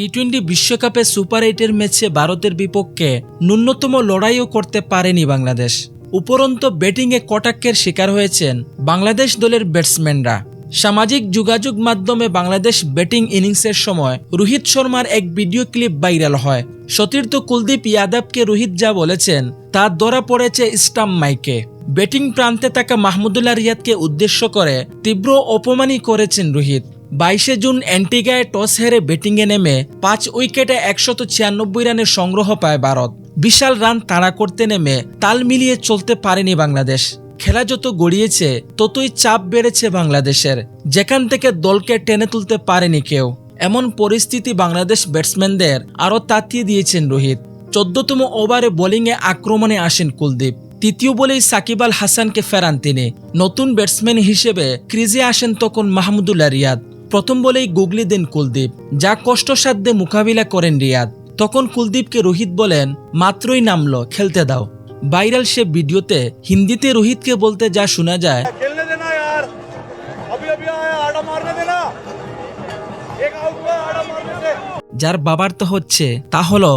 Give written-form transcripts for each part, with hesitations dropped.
টি-20 বিশ্বকাপে সুপার 8-এর ম্যাচে ভারতের বিপক্ষে ন্যূনতম লড়াইও করতে পারেনি বাংলাদেশ। উপরন্তু ব্যাটিংয়ে কটাক্ষের শিকার হয়েছেন বাংলাদেশ দলের ব্যাটসম্যানরা। সামাজিক যোগাযোগ মাধ্যমে বাংলাদেশ ব্যাটিং ইনিংসের সময় রোহিত শর্মার এক ভিডিও ক্লিপ ভাইরাল হয়। সতীর্থ কুলদীপ যাদবকে রোহিত যা বলেছেন তা ধরা পড়েছে স্টাম্প মাইকে। ব্যাটিং প্রান্তে থাকা মাহমুদুল্লাহ রিয়াদকে উদ্দেশ্য করে তীব্র অপমানই করেছেন রোহিত। 22 জুন অ্যান্টিগায় টস হেরে ব্যাটিংয়ে নেমে 5 উইকেটে 196 রানের সংগ্রহ পায় ভারত। বিশাল রান তাড়া করতে নেমে তাল মিলিয়ে চলতে পারেনি বাংলাদেশ। খেলা যত গড়িয়েছে ততই চাপ বেড়েছে বাংলাদেশের, যেখান থেকে দলকে টেনে তুলতে পারেনি কেউ। এমন পরিস্থিতি বাংলাদেশ ব্যাটসম্যানদের আরও তাতিয়ে দিয়েছেন রোহিত। 14তম ওভারে বোলিংয়ে আক্রমণে আসেন কুলদীপ। তৃতীয় বলেই সাকিব আল হাসানকে ফেরান তিনি। নতুন ব্যাটসম্যান হিসেবে ক্রিজে আসেন তখন মাহমুদুল্লাহ রিয়াদ। প্রথম বলেই গুগলি দেন কুলদীপ, যা কষ্টসাধ্যে মোকাবিলা করেন রিয়াদ। তখন কুলদীপকে রোহিত বলেন, মাত্রই নামলো, খেলতে দাও। ভাইরাল সে ভিডিওতে হিন্দিতে রোহিতকে বলতে যা শোনা যায়, যার বাবার তো হচ্ছে তা হলো,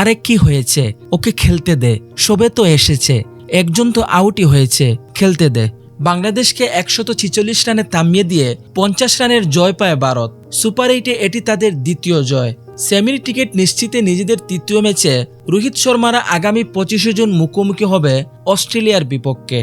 আরে কি হয়েছে, ওকে খেলতে দে, সবে তো এসেছে, একজন তো আউটই হয়েছে, খেলতে দে। বাংলাদেশকে 146 রানে থামিয়ে দিয়ে 50 রানের জয় পায় ভারত। সুপার 8-এ এটি তাদের দ্বিতীয় জয়। সেমির টিকিট নিশ্চিতে নিজেদের তৃতীয় ম্যাচে রোহিত শর্মারা আগামী 25 জুন মুখোমুখি হবে অস্ট্রেলিয়ার বিপক্ষে।